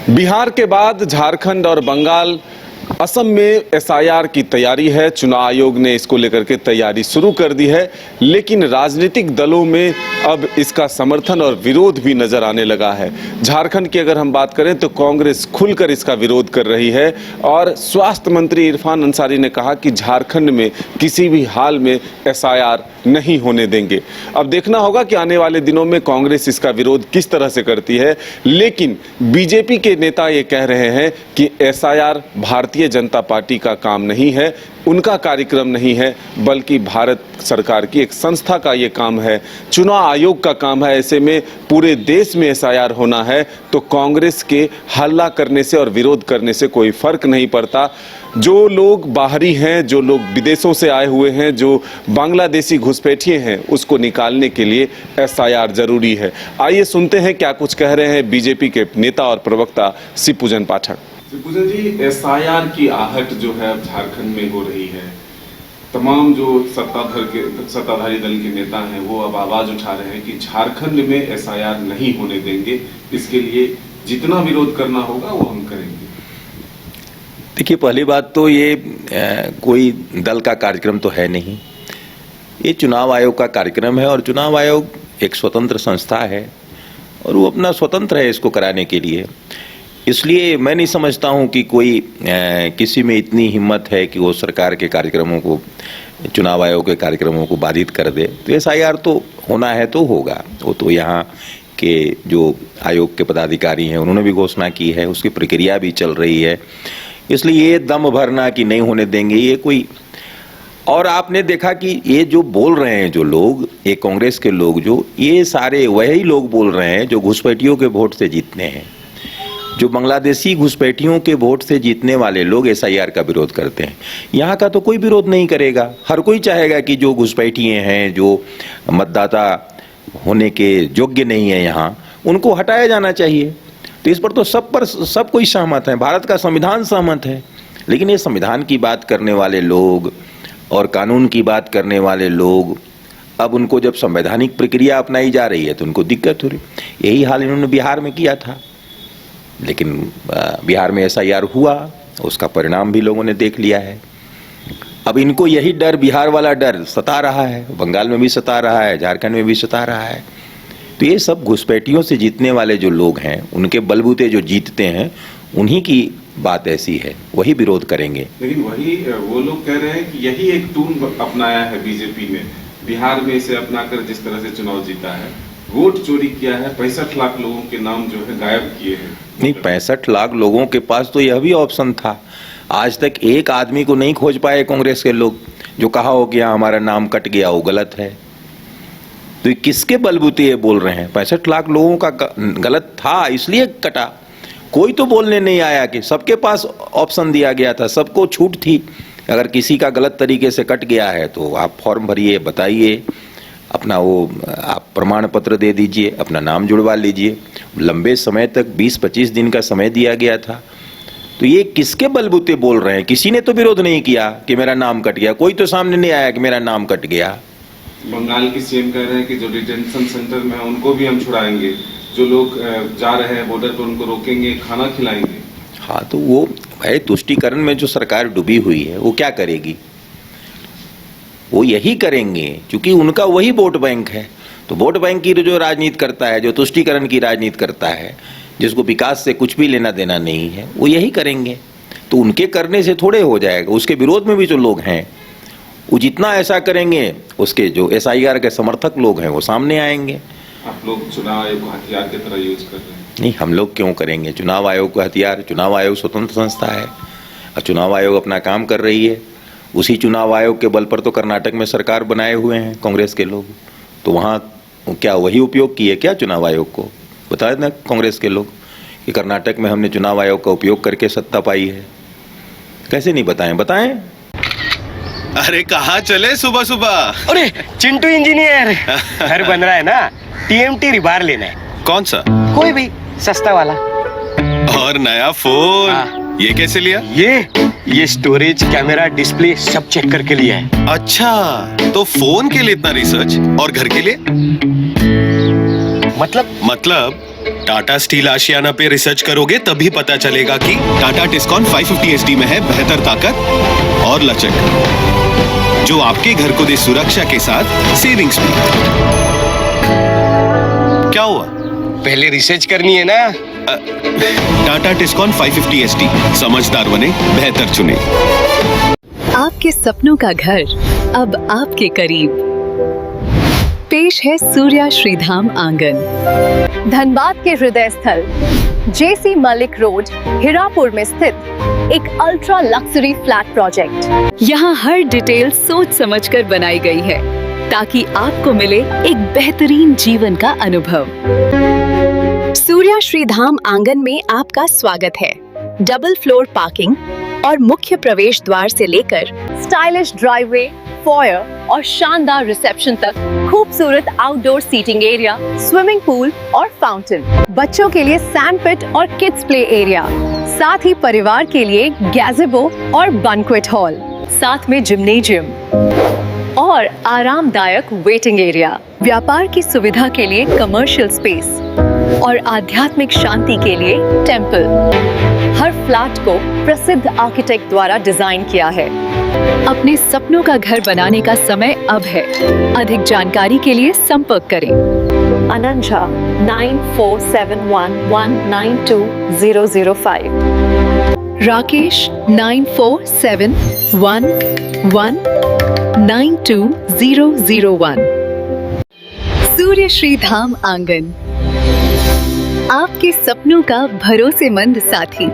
बिहार के बाद झारखंड और बंगाल, असम में एसआईआर की तैयारी है। चुनाव आयोग ने इसको लेकर के तैयारी शुरू कर दी है, लेकिन राजनीतिक दलों में अब इसका समर्थन और विरोध भी नजर आने लगा है। झारखंड की अगर हम बात करें तो कांग्रेस खुलकर इसका विरोध कर रही है और स्वास्थ्य मंत्री इरफान अंसारी ने कहा कि झारखंड में किसी भी हाल में एसआईआर नहीं होने देंगे। अब देखना होगा कि आने वाले दिनों में कांग्रेस इसका विरोध किस तरह से करती है, लेकिन बीजेपी के नेता ये कह रहे हैं कि एसआईआर भारतीय जनता पार्टी का काम नहीं है, उनका कार्यक्रम नहीं है, बल्कि भारत सरकार की एक संस्था का ये काम है, चुनाव आयोग का काम है। ऐसे में पूरे देश में एसआईआर होना है तो कांग्रेस के हल्ला करने से और विरोध करने से कोई फर्क नहीं पड़ता। जो लोग बाहरी हैं, जो लोग विदेशों से आए हुए हैं, जो बांग्लादेशी घुसपैठिए हैं, उसको निकालने के लिए एसआईआर जरूरी है। आइए सुनते हैं क्या कुछ कह रहे हैं बीजेपी के नेता और प्रवक्ता शिवपूजन पाठक। शिवपूजन जी, एसआईआर की आहट जो है अब झारखंड में हो रही है। तमाम जो सत्ताधारी दल के नेता हैं वो अब आवाज उठा रहे हैं कि झारखंड में एसआईआर नहीं होने देंगे, इसके लिए जितना विरोध करना होगा वो हम करेंगे। देखिए, पहली बात तो ये कोई दल का कार्यक्रम तो है नहीं, ये चुनाव आयोग का कार्यक्रम है और चुनाव आयोग एक स्वतंत्र संस्था है और वो अपना स्वतंत्र है इसको कराने के लिए। इसलिए मैं नहीं समझता हूँ कि कोई किसी में इतनी हिम्मत है कि वो सरकार के कार्यक्रमों को, चुनाव आयोग के कार्यक्रमों को बाधित कर दे। तो एसआईआर तो होना है तो होगा, वो तो यहाँ के जो आयोग के पदाधिकारी हैं उन्होंने भी घोषणा की है, उसकी प्रक्रिया भी चल रही है। इसलिए ये दम भरना कि नहीं होने देंगे, ये कोई, और आपने देखा कि ये जो बोल रहे हैं जो लोग, ये कांग्रेस के लोग, जो ये सारे वही लोग बोल रहे हैं जो घुसपैठियों के वोट से जीतने हैं, जो बांग्लादेशी घुसपैठियों के वोट से जीतने वाले लोग एसआईआर का विरोध करते हैं। यहाँ का तो कोई विरोध नहीं करेगा, हर कोई चाहेगा कि जो घुसपैठिए हैं, जो मतदाता होने के योग्य नहीं है यहाँ, उनको हटाया जाना चाहिए। तो इस पर तो सब कोई सहमत है, भारत का संविधान सहमत है। लेकिन ये संविधान की बात करने वाले लोग और कानून की बात करने वाले लोग, अब उनको जब संवैधानिक प्रक्रिया अपनाई जा रही है तो उनको दिक्कत हो रही। यही हाल इन्होंने बिहार में किया था, लेकिन बिहार में एसआईआर हुआ, उसका परिणाम भी लोगों ने देख लिया है। अब इनको यही डर, बिहार वाला डर सता रहा है, बंगाल में भी सता रहा है, झारखंड में भी सता रहा है। तो ये सब घुसपैठियों से जीतने वाले जो लोग हैं, उनके बलबूते जो जीतते हैं, उन्हीं की बात ऐसी है, वही विरोध करेंगे। लेकिन वही वो लोग कह रहे हैं कि यही एक टूल अपनाया है बीजेपी ने, बिहार में इसे अपनाकर जिस तरह से चुनाव जीता है, वोट चोरी किया है, 65 लाख लोगों के नाम जो है गायब किए हैं। नहीं, 65 लाख लोगों के पास तो यह भी ऑप्शन था। आज तक एक आदमी को नहीं खोज पाए कांग्रेस के लोग जो कहा हो कि हमारा नाम कट गया, वो गलत है। तो किसके बलबूते ये बोल रहे हैं? 65 लाख लोगों का गलत था इसलिए कटा। कोई तो बोलने नहीं आया कि सबके पास ऑप्शन दिया गया था, सबको छूट थी। अगर किसी का गलत तरीके से कट गया है तो आप फॉर्म भरिए, बताइए, अपना वो आप प्रमाण पत्र दे दीजिए, अपना नाम जुड़वा लीजिए। लंबे समय तक 20-25 दिन का समय दिया गया था। तो ये किसके बलबूते बोल रहे हैं? किसी ने तो विरोध नहीं किया कि मेरा नाम कट गया, कोई तो सामने नहीं आया कि मेरा नाम कट गया। बंगाल की सीएम कह रहे हैं कि जो डिटेंशन सेंटर में है उनको भी हम छुड़ाएंगे, जो लोग जा रहे हैं बॉर्डर पर उनको रोकेंगे, खाना खिलाएंगे। हाँ, तो वो भाई तुष्टीकरण में जो सरकार डूबी हुई है वो क्या करेगी? वो यही करेंगे क्योंकि उनका वही वोट बैंक है। तो वोट बैंक की जो राजनीति करता है, जो तुष्टीकरण की राजनीति करता है, जिसको विकास से कुछ भी लेना देना नहीं है, वो यही करेंगे। तो उनके करने से थोड़े हो जाएगा। उसके विरोध में भी जो लोग हैं वो जितना ऐसा करेंगे, उसके जो एसआईआर के समर्थक लोग हैं वो सामने आएंगे। आप लोग चुनाव आयोग को हथियार की तरह यूज कर रहे हैं। नहीं, हम लोग क्यों करेंगे चुनाव आयोग को हथियार? चुनाव आयोग स्वतंत्र संस्था है और चुनाव आयोग अपना काम कर रही है। उसी चुनाव आयोग के बल पर तो कर्नाटक में सरकार बनाए हुए हैं कांग्रेस के लोग। तो वहाँ क्या वही उपयोग किए क्या चुनाव आयोग को? बता देना कांग्रेस के लोग कि कर्नाटक में हमने चुनाव आयोग का उपयोग करके सत्ता पाई है। कैसे नहीं बताएं? बताएं। अरे कहाँ चले सुबह सुबह? अरे चिंटू इंजीनियर, घर बन रहा है ना, टीएमटी रिबार लेना है। कौन सा? कोई भी सस्ता वाला। और नया फोन? हाँ। ये कैसे लिया? ये स्टोरेज, कैमरा, डिस्प्ले सब चेक करके लिया है। अच्छा, तो फोन के लिए इतना रिसर्च और घर के लिए? मतलब टाटा स्टील आशियाना पे रिसर्च करोगे तभी पता चलेगा कि टाटा टिस्कॉन 550 एसडी में है बेहतर ताकत और लचक, जो आपके घर को दे सुरक्षा के साथ सेविंग्स भी। क्या हुआ? पहले रिसर्च करनी है ना। टाटा टिस्कॉन 550 एसडी, समझदार बने, बेहतर चुने। आपके सपनों का घर अब आपके करीब। पेश है सूर्या श्रीधाम आंगन। धनबाद के हृदय स्थल जेसी मलिक रोड हिरापुर में स्थित एक अल्ट्रा लक्जरी फ्लैट प्रोजेक्ट। यहाँ हर डिटेल सोच समझकर बनाई गई है ताकि आपको मिले एक बेहतरीन जीवन का अनुभव। सूर्या श्रीधाम आंगन में आपका स्वागत है। डबल फ्लोर पार्किंग और मुख्य प्रवेश द्वार से लेकर स्टाइलिश ड्राइववे, फॉयर और शानदार रिसेप्शन तक खूबसूरत outdoor seating area, swimming pool और फाउंटेन, बच्चों के लिए सैंड पिट और किड्स प्ले एरिया, साथ ही परिवार के लिए गैज़ेबो और बैंक्वेट हॉल, साथ में जिम्नेजियम और आरामदायक वेटिंग एरिया, व्यापार की सुविधा के लिए कमर्शियल स्पेस और आध्यात्मिक शांति के लिए टेम्पल। हर फ्लैट को प्रसिद्ध आर्किटेक्ट द्वारा डिजाइन किया है। अपने सपनों का घर बनाने का समय अब है। अधिक जानकारी के लिए संपर्क करें। अनंजा 9471192005, राकेश 9471192001। सूर्य श्रीधाम आंगन, आपके सपनों का भरोसेमंद साथी।